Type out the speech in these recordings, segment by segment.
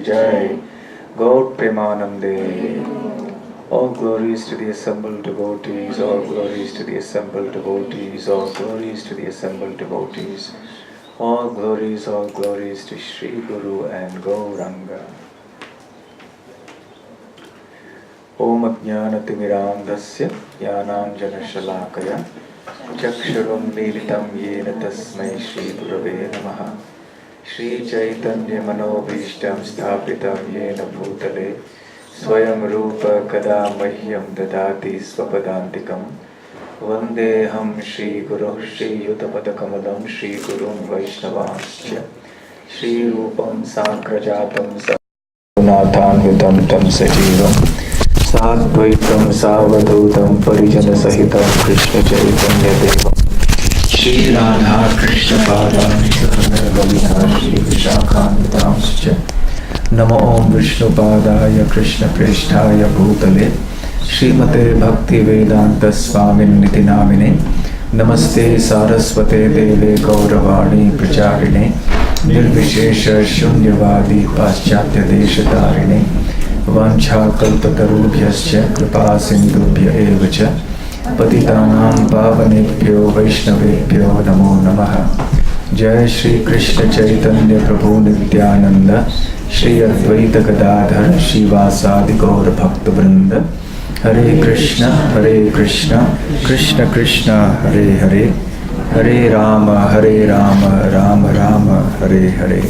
Jai, Gaur Premanande. All glories to the assembled devotees, all glories to the assembled devotees, all glories to the assembled devotees, all glories to Sri Guru and Gauranga. Om Ajnanatimiraandhasya Jnananjana Shalakaya Chakshurum Militam Yena Tasmai Shri Gurave Namaha Shri Chaitanya Manobhishtam Sthapitam Yena Bhutale Swayam Rupa Kada Mahyam Dadati Swapadantikam Vandeham Shri Guru Shri Yutapadakamalam Shri Gurum Vaishnavascha Shri Rupam Sankrajatam Sagunathanvitam Tam Sajivam Sadvaitam Savadutam Parijana Sahitam Krishna Chaitanya Devam Shri Radha Krishna Padam Sahana Lalita Shri Vishakhanvitamscha Namo Om Vishnu Padaya Krishna Presthaya Bhutale Srimate Bhakti Vedanta Swamin Niti Namine Namaste Saraswate Deve Gauravani Pracharine Nirvishesha Shunyavadi Paschatya Deshatarine Vanchakalpatarubhyascha kripa sindhubhya evacha patitanam pavanebhyo vaishnavebhyo namo namaha. Jai Shri Krishna Chaitanya Prabhu Nityananda Shri Advaita Gadadhar Shivasadi Gaura Bhakta Vrinda Hare Krishna Krishna Krishna Hare Hare Hare Rama Rama Rama Hare Hare.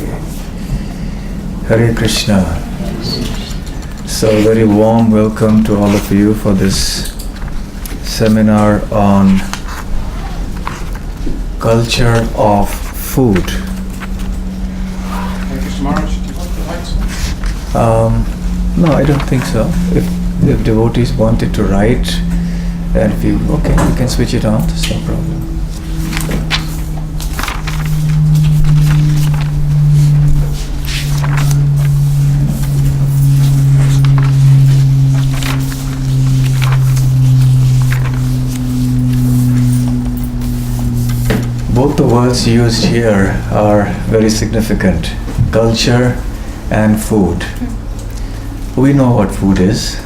Hare Krishna. So very warm welcome to all of you for this seminar on culture of food. No, I don't think so. If devotees wanted to write, and if you, okay, you can switch it on, there's no problem. Both the words used here are very significant, culture and food. We know what food is,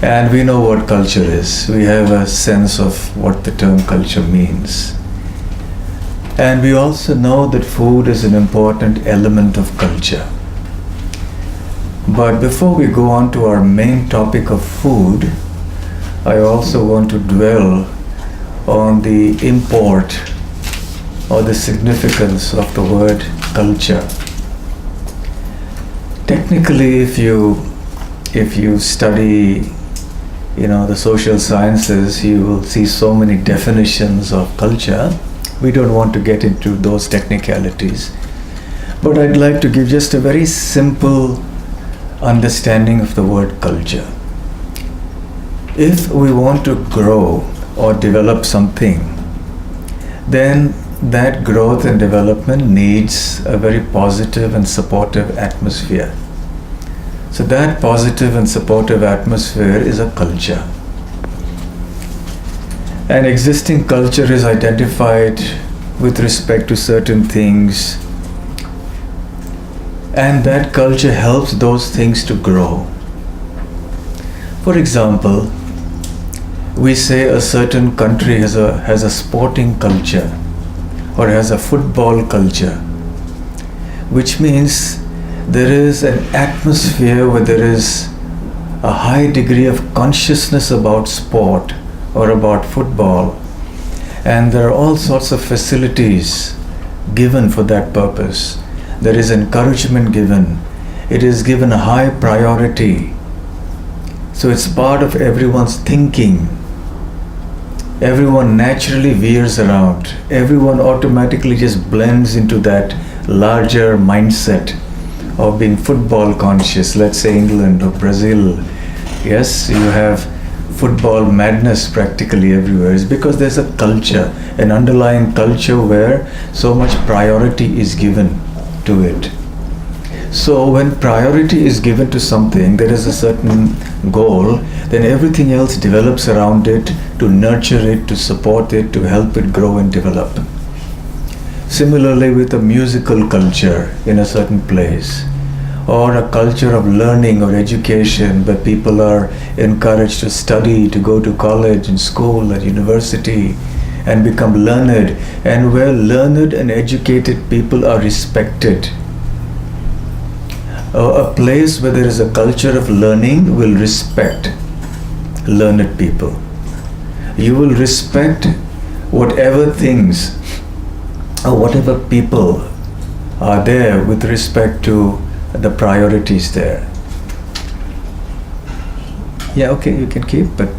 and we know what culture is. We have a sense of what the term culture means. And we also know that food is an important element of culture. But before we go on to our main topic of food, I also want to dwell on the import or the significance of the word culture. Technically, if you study, the social sciences, you will see so many definitions of culture. We don't want to get into those technicalities. But I'd like to give just a very simple understanding of the word culture. If we want to grow or develop something, then that growth and development needs a very positive and supportive atmosphere. So that positive and supportive atmosphere is a culture. An existing culture is identified with respect to certain things, and that culture helps those things to grow. For example, we say a certain country has a sporting culture or has a football culture, which means there is an atmosphere where there is a high degree of consciousness about sport or about football, and there are all sorts of facilities given for that purpose. There is encouragement given. It is given a high priority. So it's part of everyone's thinking. Everyone naturally veers around. Everyone automatically just blends into that larger mindset of being football conscious. Let's say England or Brazil. Yes, you have football madness practically everywhere. It's because there's a culture, an underlying culture where so much priority is given to it. So when priority is given to something, there is a certain goal, then everything else develops around it to nurture it, to support it, to help it grow and develop. Similarly with a musical culture in a certain place, or a culture of learning or education where people are encouraged to study, to go to college and school and university and become learned, and where learned and educated people are respected. A place where there is a culture of learning will respect learned people. You will respect whatever things or whatever people are there with respect to the priorities there. Yeah, okay, you can keep, but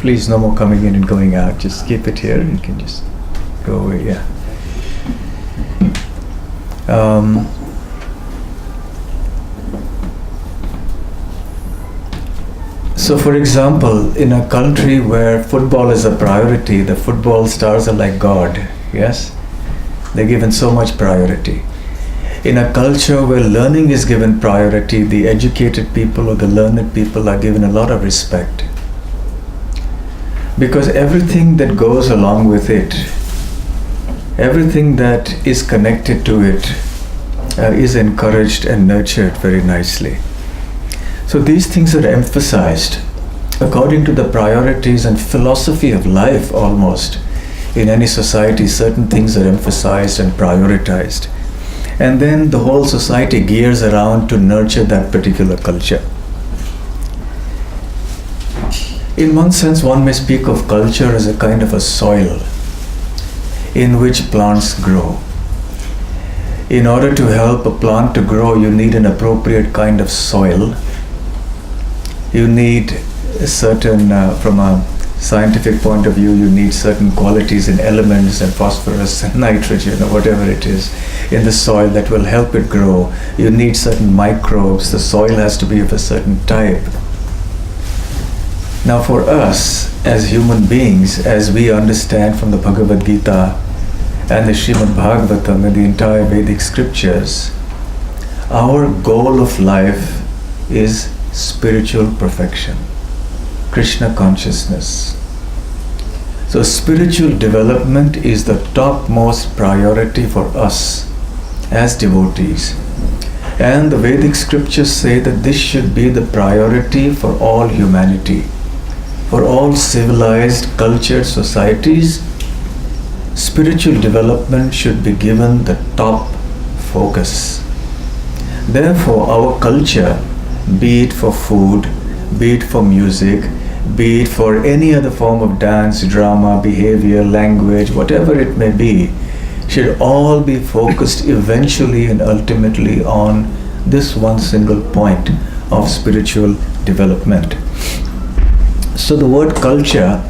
please no more coming in and going out. Just keep it here. You can just go away. Yeah. So for example, in a country where football is a priority, the football stars are like God. Yes? They're given so much priority. In a culture where learning is given priority, the educated people or the learned people are given a lot of respect. Because everything that goes along with it, everything that is connected to it, is encouraged and nurtured very nicely. So these things are emphasized according to the priorities and philosophy of life almost. In any society, certain things are emphasized and prioritized. And then the whole society gears around to nurture that particular culture. In one sense, one may speak of culture as a kind of a soil in which plants grow. In order to help a plant to grow, you need an appropriate kind of soil. You need a certain, from a scientific point of view, you need certain qualities in elements and phosphorus and nitrogen or whatever it is in the soil that will help it grow. You need certain microbes. The soil has to be of a certain type. Now for us as human beings, as we understand from the Bhagavad Gita and the Srimad Bhagavatam and the entire Vedic scriptures, our goal of life is spiritual perfection, Krishna consciousness. So spiritual development is the topmost priority for us as devotees. And the Vedic scriptures say that this should be the priority for all humanity. For all civilized, cultured societies, spiritual development should be given the top focus. Therefore, our culture, be it for food, be it for music, be it for any other form of dance, drama, behavior, language, whatever it may be, should all be focused eventually and ultimately on this one single point of spiritual development. So the word culture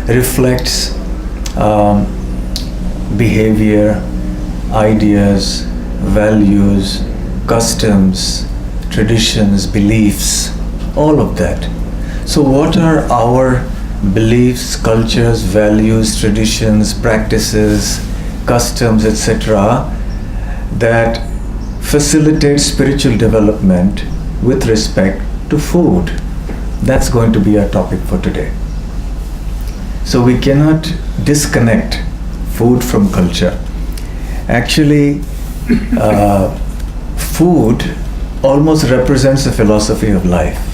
reflects behavior, ideas, values, customs, traditions, beliefs, all of that. So what are our beliefs, cultures, values, traditions, practices, customs, etc. that facilitate spiritual development with respect to food? That's going to be our topic for today. So we cannot disconnect food from culture. Actually, food almost represents a philosophy of life.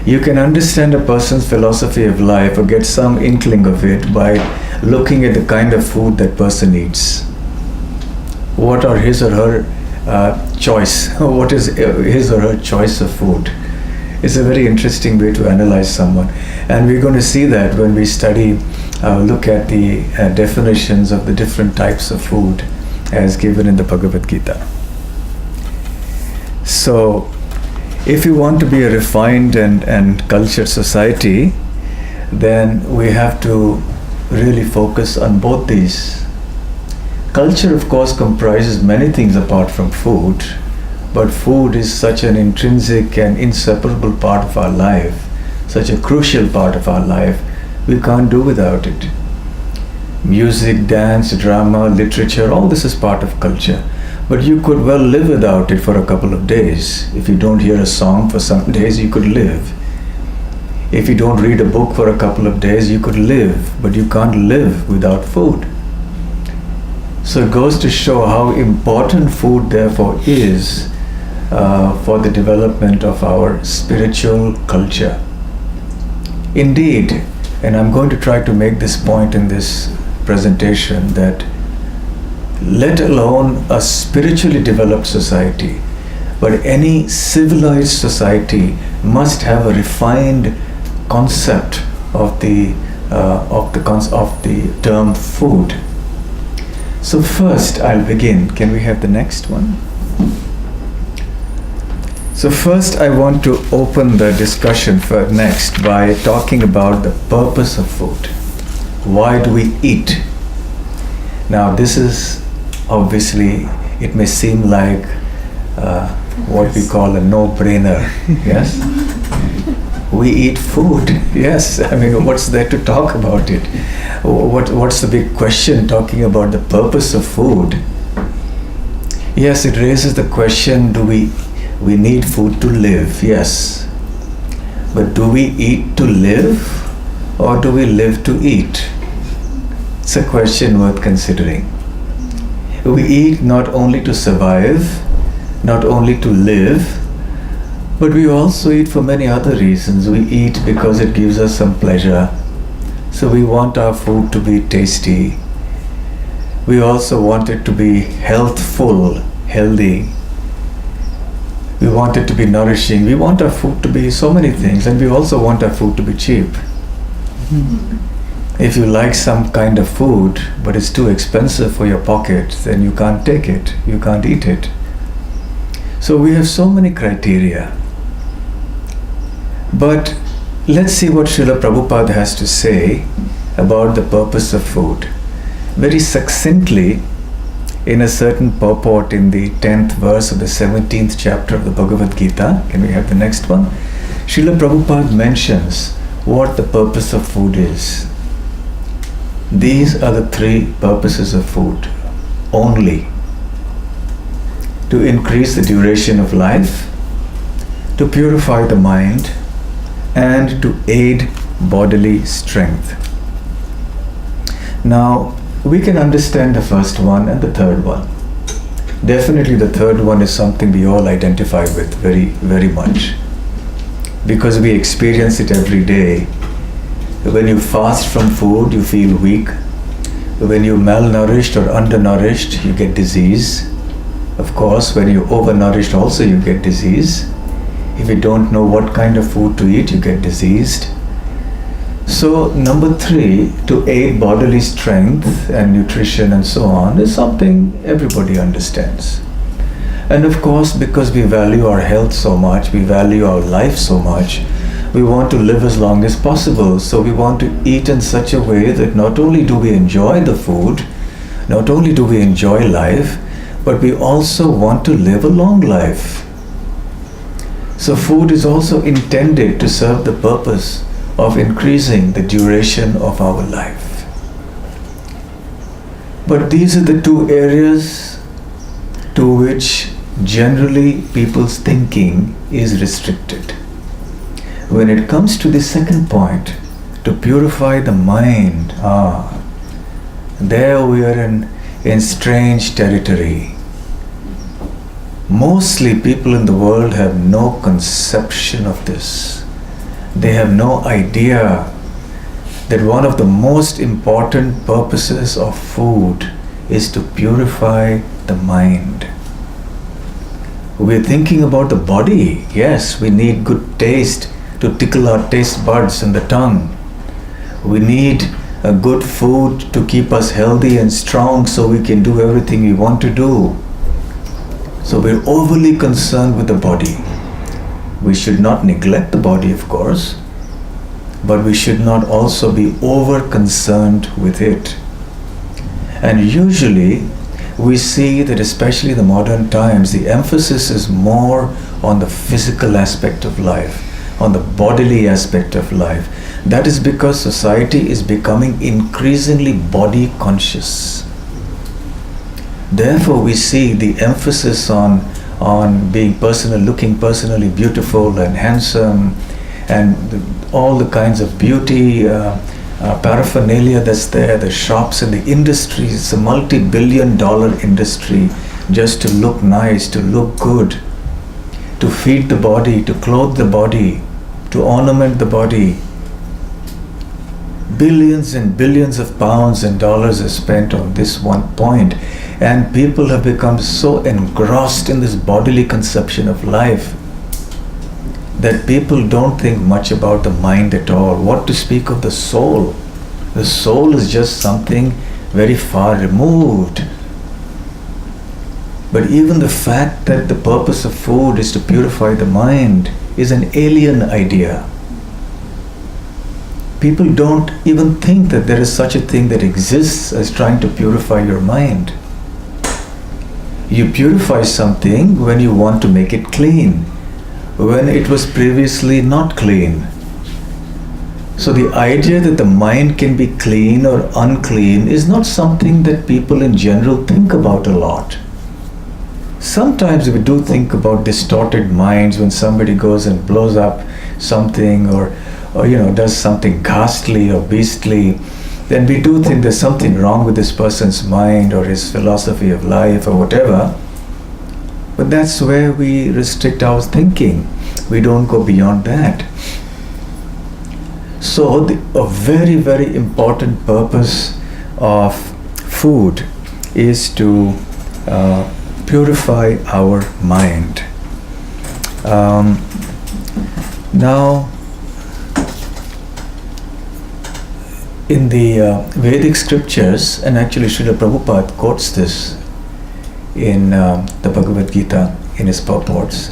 You can understand a person's philosophy of life or get some inkling of it by looking at the kind of food that person eats. What are his or her choice? What is his or her choice of food? It's a very interesting way to analyze someone. And we're going to see that when we study, look at the definitions of the different types of food as given in the Bhagavad Gita. So, if you want to be a refined and cultured society, then we have to really focus on both these. Culture, of course, comprises many things apart from food, but food is such an intrinsic and inseparable part of our life, such a crucial part of our life, we can't do without it. Music, dance, drama, literature, all this is part of culture. But you could well live without it for a couple of days. If you don't hear a song for some days, you could live. If you don't read a book for a couple of days, you could live, but you can't live without food. So it goes to show how important food therefore is for the development of our spiritual culture. Indeed, and I'm going to try to make this point in this presentation, that let alone a spiritually developed society, but any civilized society must have a refined concept of the term food. So first I'll begin. Can we have the next one? So first I want to open the discussion for next by talking about the purpose of food. Why do we eat? Now this is obviously, it may seem like what we call a no-brainer. Yes? We eat food. Yes, I mean, what's there to talk about it? What's the big question talking about the purpose of food? Yes, it raises the question, do we need food to live? Yes. But do we eat to live, or do we live to eat? It's a question worth considering. We eat not only to survive, not only to live, but we also eat for many other reasons. We eat because it gives us some pleasure. So we want our food to be tasty. We also want it to be healthful, healthy. We want it to be nourishing. We want our food to be so many things, and we also want our food to be cheap. If you like some kind of food, but it's too expensive for your pocket, then you can't take it, you can't eat it. So we have so many criteria. But let's see what Srila Prabhupada has to say about the purpose of food. Very succinctly, in a certain purport in the 10th verse of the 17th chapter of the Bhagavad Gita, can we have the next one? Srila Prabhupada mentions what the purpose of food is. These are the three purposes of food only: to increase the duration of life, to purify the mind, and to aid bodily strength. Now, we can understand the first one and the third one. Definitely the third one is something we all identify with very, very much, because we experience it every day. When you fast from food, you feel weak. When you're malnourished or undernourished, you get disease. Of course, when you're overnourished also you get disease. If you don't know what kind of food to eat, you get diseased. So number 3, to aid bodily strength and nutrition and so on, is something everybody understands. And of course, because we value our health so much, we value our life so much, we want to live as long as possible. So we want to eat in such a way that not only do we enjoy the food, not only do we enjoy life, but we also want to live a long life. So food is also intended to serve the purpose of increasing the duration of our life. But these are the two areas to which generally people's thinking is restricted. When it comes to the second point, to purify the mind, there we are in strange territory. Mostly people in the world have no conception of this. They have no idea that one of the most important purposes of food is to purify the mind. We're thinking about the body. Yes, we need good taste to tickle our taste buds and the tongue. We need a good food to keep us healthy and strong so we can do everything we want to do. So we're overly concerned with the body. We should not neglect the body, of course, but we should not also be over concerned with it. And usually we see that, especially in the modern times, the emphasis is more on the physical aspect of life, on the bodily aspect of life. That is because society is becoming increasingly body conscious. Therefore, we see the emphasis on being looking personally beautiful and handsome, and all the kinds of beauty paraphernalia that's there, the shops and the industries. It's a multi-billion-dollar industry just to look nice, to look good, to feed the body, to clothe the body, to ornament the body. Billions and billions of pounds and dollars are spent on this one point, and people have become so engrossed in this bodily conception of life that people don't think much about the mind at all. What to speak of the soul? The soul is just something very far removed. But even the fact that the purpose of food is to purify the mind is an alien idea. People don't even think that there is such a thing that exists as trying to purify your mind. You purify something when you want to make it clean, when it was previously not clean. So the idea that the mind can be clean or unclean is not something that people in general think about a lot. Sometimes we do think about distorted minds when somebody goes and blows up something or does something ghastly or beastly. Then we do think there's something wrong with this person's mind or his philosophy of life or whatever. But that's where we restrict our thinking. We don't go beyond that. So a very, very important purpose of food is to purify our mind. Now, in the Vedic scriptures, and actually Srila Prabhupada quotes this in the Bhagavad Gita in his purports,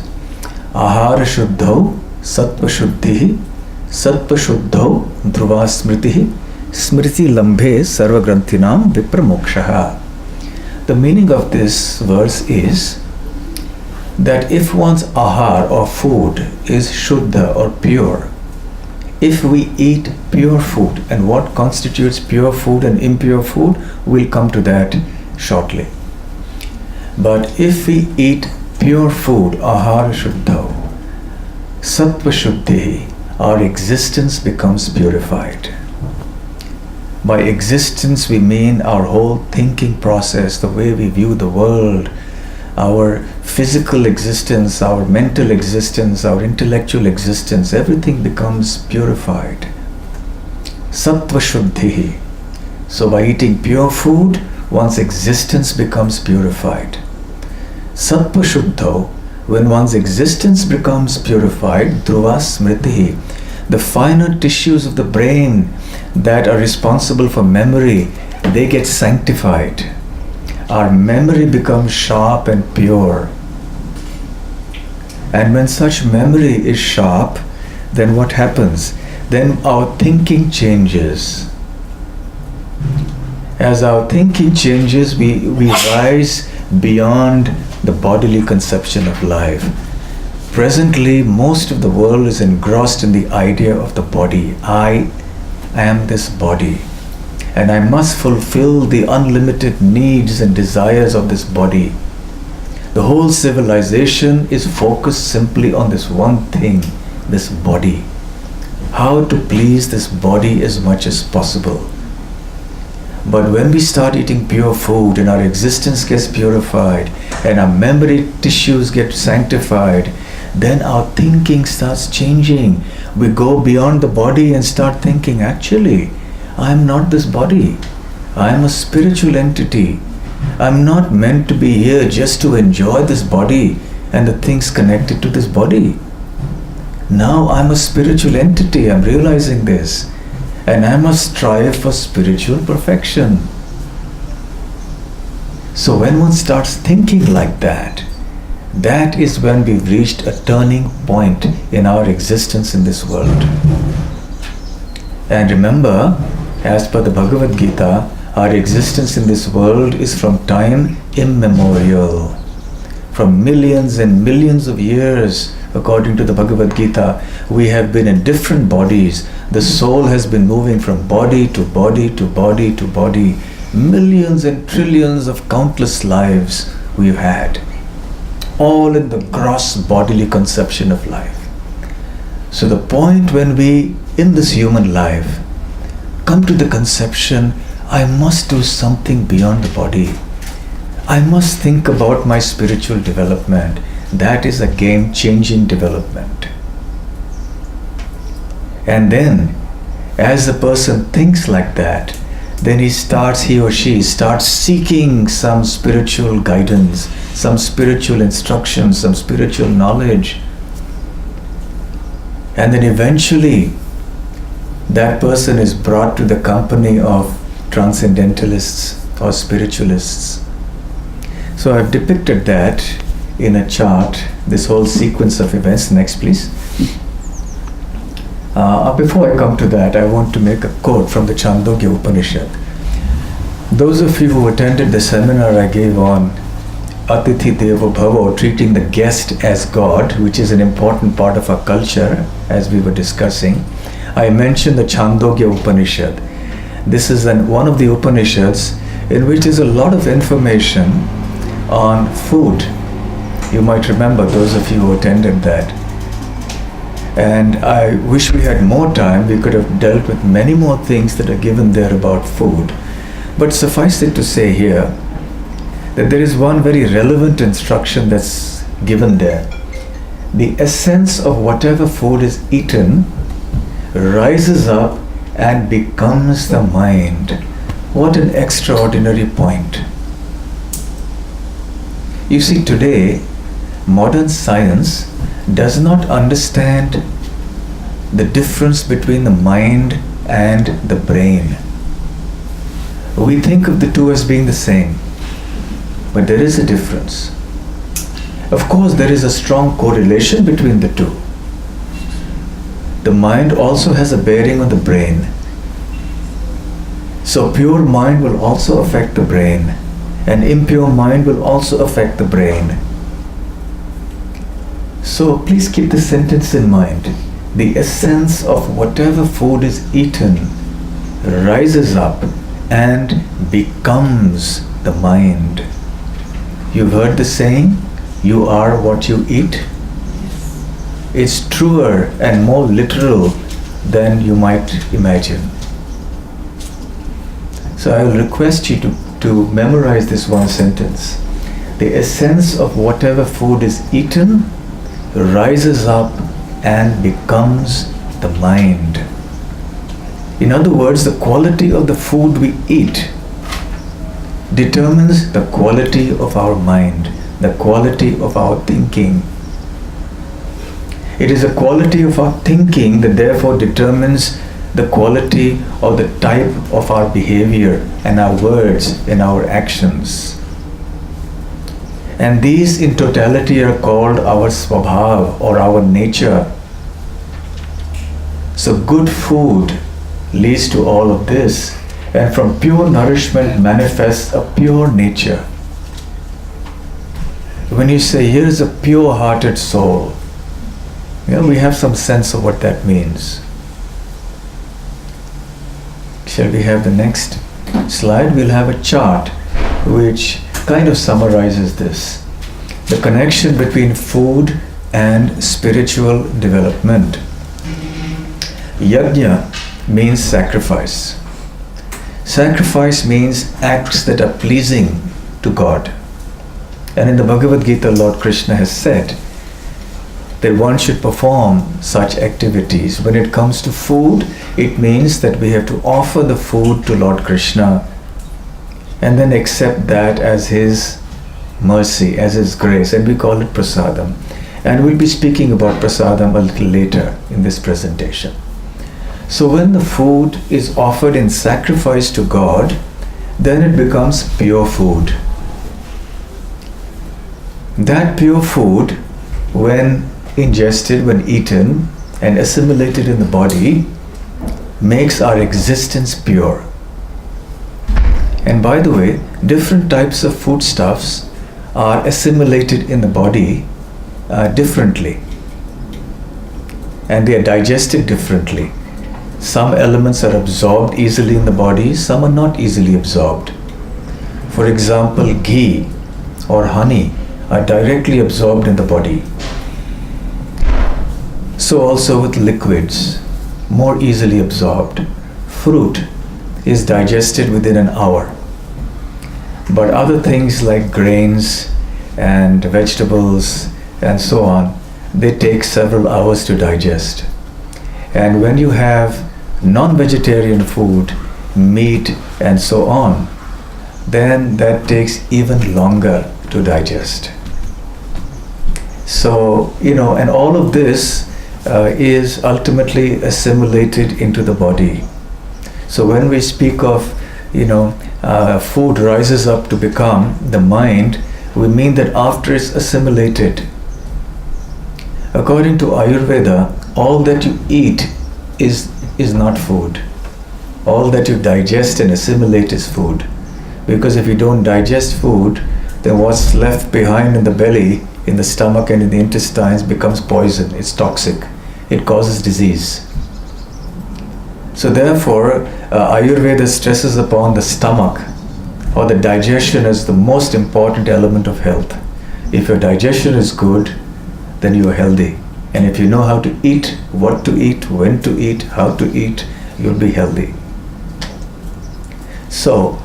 Ahara Shuddhau Sattva Shuddhihi Sattva Shuddhau Dhruva Smritihi Smriti Lambhe Sarva Granthinam Vipramokshaha. The meaning of this verse is that if one's ahar or food is shuddha or pure, if we eat pure food, and what constitutes pure food and impure food, we'll come to that shortly. But if we eat pure food, ahara shuddha, sattva shuddhi, our existence becomes purified. By existence we mean our whole thinking process, the way we view the world, our physical existence, our mental existence, our intellectual existence, everything becomes purified. Sattva shuddhi. So by eating pure food, one's existence becomes purified. Sattva shuddho, when one's existence becomes purified, dhruva smritihi, the finer tissues of the brain that are responsible for memory, they get sanctified. Our memory becomes sharp and pure. And when such memory is sharp, then what happens? Then our thinking changes. As our thinking changes, we rise beyond the bodily conception of life. Presently, most of the world is engrossed in the idea of the body. I am this body, and I must fulfill the unlimited needs and desires of this body. The whole civilization is focused simply on this one thing, this body. How to please this body as much as possible. But when we start eating pure food and our existence gets purified and our memory tissues get sanctified, then our thinking starts changing. We go beyond the body and start thinking, actually, I am not this body. I am a spiritual entity. I am not meant to be here just to enjoy this body and the things connected to this body. Now I am a spiritual entity. I am realizing this. And I must strive for spiritual perfection. So when one starts thinking like that, that is when we've reached a turning point in our existence in this world. And remember, as per the Bhagavad Gita, our existence in this world is from time immemorial. From millions and millions of years, according to the Bhagavad Gita, we have been in different bodies. The soul has been moving from body to body to body to body. Millions and trillions of countless lives we've had, all in the gross bodily conception of life. So the point when we, in this human life, come to the conception, I must do something beyond the body. I must think about my spiritual development. That is a game-changing development. And then, as the person thinks like that, then he or she starts seeking some spiritual guidance, some spiritual instruction, some spiritual knowledge. And then eventually, that person is brought to the company of transcendentalists or spiritualists. So I've depicted that in a chart, this whole sequence of events. Next, please. Before I come to that, I want to make a quote from the Chandogya Upanishad. Those of you who attended the seminar I gave on Atithi Devo Bhava, or treating the guest as God, which is an important part of our culture, as we were discussing, I mentioned the Chandogya Upanishad. This is one of the Upanishads in which is a lot of information on food. You might remember, those of you who attended that. And I wish we had more time. We could have dealt with many more things that are given there about food. But suffice it to say here that there is one very relevant instruction that's given there. The essence of whatever food is eaten rises up and becomes the mind. What an extraordinary point. You see, today, modern science does not understand the difference between the mind and the brain. We think of the two as being the same, but there is a difference. Of course, there is a strong correlation between the two. The mind also has a bearing on the brain. So pure mind will also affect the brain, and impure mind will also affect the brain. So please keep the sentence in mind. The essence of whatever food is eaten rises up and becomes the mind. You've heard the saying, you are what you eat. It's truer and more literal than you might imagine. So I will request you to memorize this one sentence. The essence of whatever food is eaten rises up and becomes the mind. In other words, the quality of the food we eat determines the quality of our mind, the quality of our thinking. It is the quality of our thinking that therefore determines the quality or the type of our behavior and our words and our actions. And these in totality are called our swabhav, or our nature. So good food leads to all of this, and from pure nourishment manifests a pure nature. When you say, here is a pure-hearted soul, we have some sense of what that means. Shall we have the next slide? We'll have a chart which kind of summarizes this. The connection between food and spiritual development. Yajna means sacrifice. Sacrifice means acts that are pleasing to God. And in the Bhagavad Gita, Lord Krishna has said that one should perform such activities. When it comes to food, it means that we have to offer the food to Lord Krishna and then accept that as His mercy, as His grace, and we call it prasadam. And we'll be speaking about prasadam a little later in this presentation. So when the food is offered in sacrifice to God, then it becomes pure food. That pure food, when ingested, when eaten and assimilated in the body, makes our existence pure. And by the way, different types of foodstuffs are assimilated in the body differently, and they are digested differently. Some elements are absorbed easily in the body, some are not easily absorbed. For example, ghee or honey are directly absorbed in the body. So also with liquids, more easily absorbed. Fruit is digested within an hour. But other things like grains and vegetables and so on, they take several hours to digest. And when you have non-vegetarian food, meat and so on, then that takes even longer to digest. So, and all of this is ultimately assimilated into the body. So when we speak of, food rises up to become the mind, we mean that after it's assimilated. According to Ayurveda, all that you eat is not food. All that you digest and assimilate is food. Because if you don't digest food, then what's left behind in the belly, in the stomach and in the intestines becomes poison. It's toxic. It causes disease. So therefore, Ayurveda stresses upon the stomach or the digestion as the most important element of health. If your digestion is good, then you are healthy. And if you know how to eat, what to eat, when to eat, how to eat, you'll be healthy. So,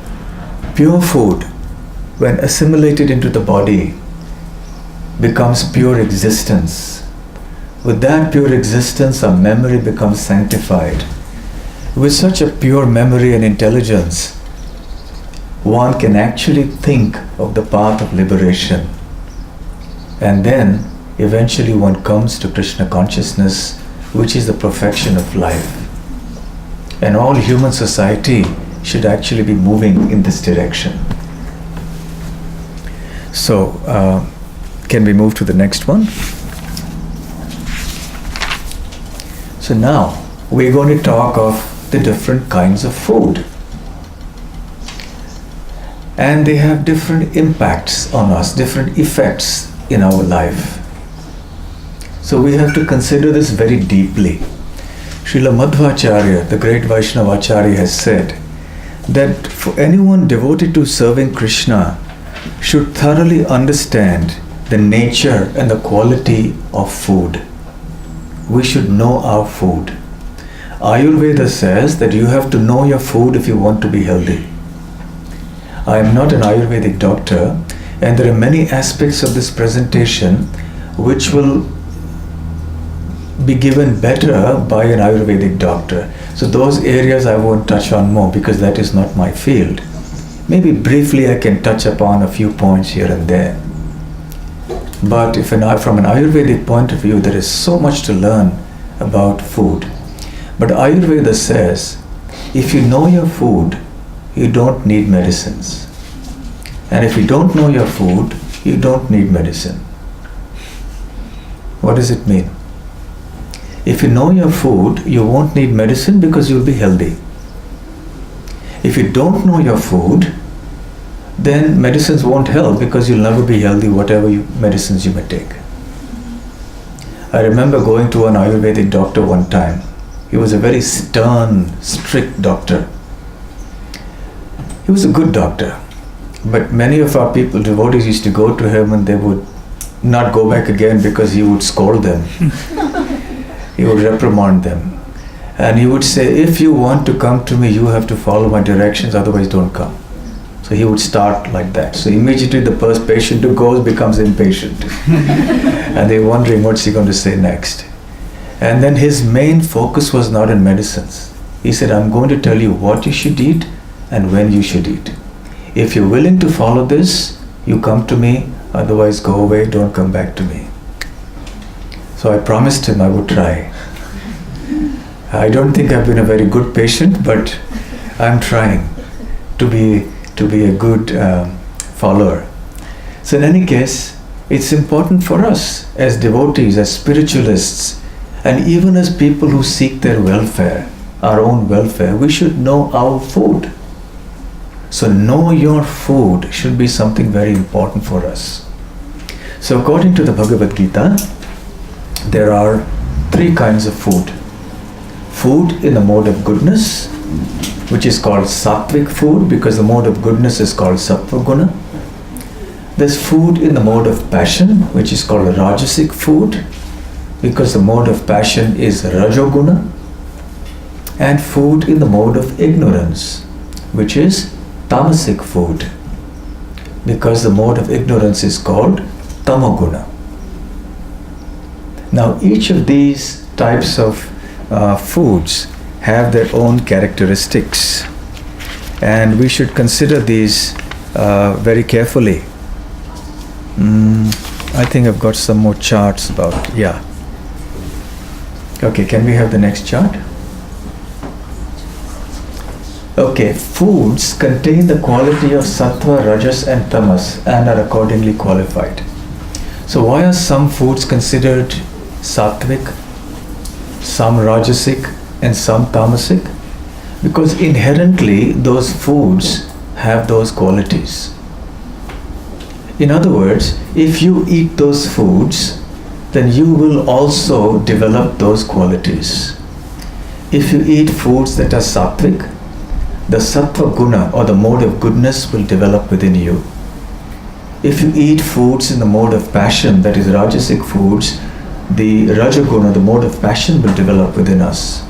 pure food, when assimilated into the body, becomes pure existence. With that pure existence, our memory becomes sanctified. With such a pure memory and intelligence, one can actually think of the path of liberation. And then, eventually one comes to Krishna consciousness, which is the perfection of life. And all human society should actually be moving in this direction. So, can we move to the next one? So now, we're going to talk of the different kinds of food. And they have different impacts on us, different effects in our life. So we have to consider this very deeply. Srila Madhvacharya, the great Vaishnava Acharya, has said that for anyone devoted to serving Krishna should thoroughly understand the nature and the quality of food. We should know our food. Ayurveda says that you have to know your food if you want to be healthy. I am not an Ayurvedic doctor, and there are many aspects of this presentation which will be given better by an Ayurvedic doctor. So those areas I won't touch on more because that is not my field. Maybe briefly I can touch upon a few points here and there. But from an Ayurvedic point of view, there is so much to learn about food. But Ayurveda says, if you know your food, you don't need medicines. And if you don't know your food, you don't need medicine. What does it mean? If you know your food, you won't need medicine because you'll be healthy. If you don't know your food, then medicines won't help because you'll never be healthy whatever medicines you may take. I remember going to an Ayurvedic doctor one time. He was a very stern, strict doctor. He was a good doctor. But many of our people, devotees, used to go to him and they would not go back again because he would scold them. He would reprimand them. And he would say, if you want to come to me, you have to follow my directions, otherwise don't come. So he would start like that. So immediately the first patient who goes becomes impatient. And they're wondering what's he going to say next. And then his main focus was not in medicines. He said, I'm going to tell you what you should eat and when you should eat. If you're willing to follow this, you come to me, otherwise go away, don't come back to me. So I promised him I would try. I don't think I've been a very good patient, but I'm trying to be a good follower. So in any case, it's important for us as devotees, as spiritualists, and even as people who seek their welfare, our own welfare, we should know our food. So know your food should be something very important for us. So according to the Bhagavad Gita, there are 3 kinds of food. Food in the mode of goodness, which is called sattvic food because the mode of goodness is called sattva guna. There's food in the mode of passion, which is called rajasic food because the mode of passion is rajoguna. And food in the mode of ignorance, which is tamasic food, because the mode of ignorance is called tamoguna. Now, each of these types of foods have their own characteristics, and we should consider these very carefully. I think I've got some more charts about, yeah. Okay, can we have the next chart? Okay, foods contain the quality of sattva, rajas and tamas and are accordingly qualified. So why are some foods considered sattvic, some rajasic and some tamasic? Because inherently those foods have those qualities. In other words, if you eat those foods, then you will also develop those qualities. If you eat foods that are sattvic, the sattva guna or the mode of goodness will develop within you. If you eat foods in the mode of passion, that is rajasic foods, the rajaguna, the mode of passion, will develop within us.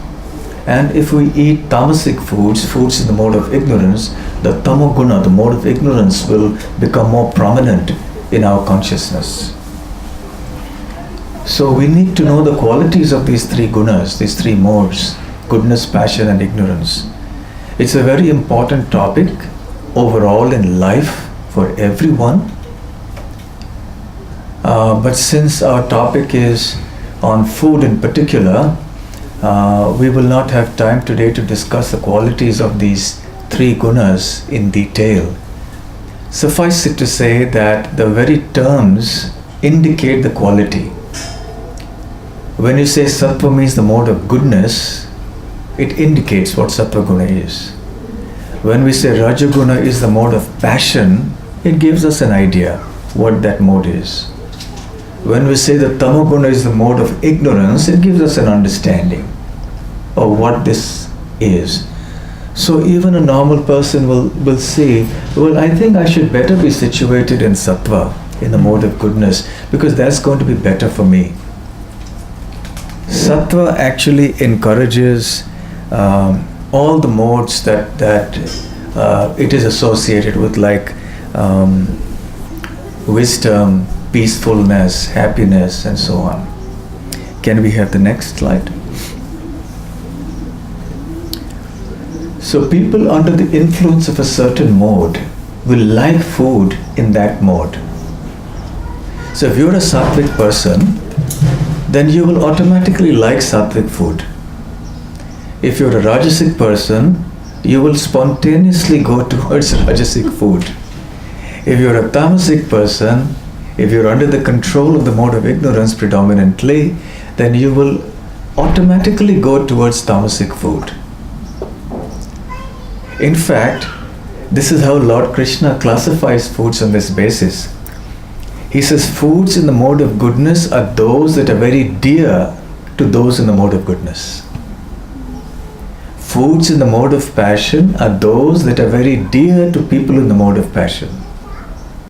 And if we eat tamasic foods, foods in the mode of ignorance, the tamoguna, the mode of ignorance, will become more prominent in our consciousness. So we need to know the qualities of these three gunas, these three modes: goodness, passion and ignorance. It's a very important topic overall in life for everyone. But since our topic is on food in particular, we will not have time today to discuss the qualities of these three gunas in detail. Suffice it to say that the very terms indicate the quality. When you say sattva means the mode of goodness, it indicates what sattva guna is. When we say rajaguna is the mode of passion, it gives us an idea what that mode is. When we say that tamoguna is the mode of ignorance, it gives us an understanding of what this is. So even a normal person will say, well, I think I should better be situated in sattva, in the mode of goodness, because that's going to be better for me. Sattva actually encourages all the modes that it is associated with, like wisdom, peacefulness, happiness, and so on. Can we have the next slide? So people under the influence of a certain mode will like food in that mode. So if you're a sattvic person, then you will automatically like sattvic food. If you're a rajasic person, you will spontaneously go towards rajasic food. If you're a tamasic person, if you're under the control of the mode of ignorance predominantly, then you will automatically go towards tamasic food. In fact, this is how Lord Krishna classifies foods on this basis. He says foods in the mode of goodness are those that are very dear to those in the mode of goodness. Foods in the mode of passion are those that are very dear to people in the mode of passion.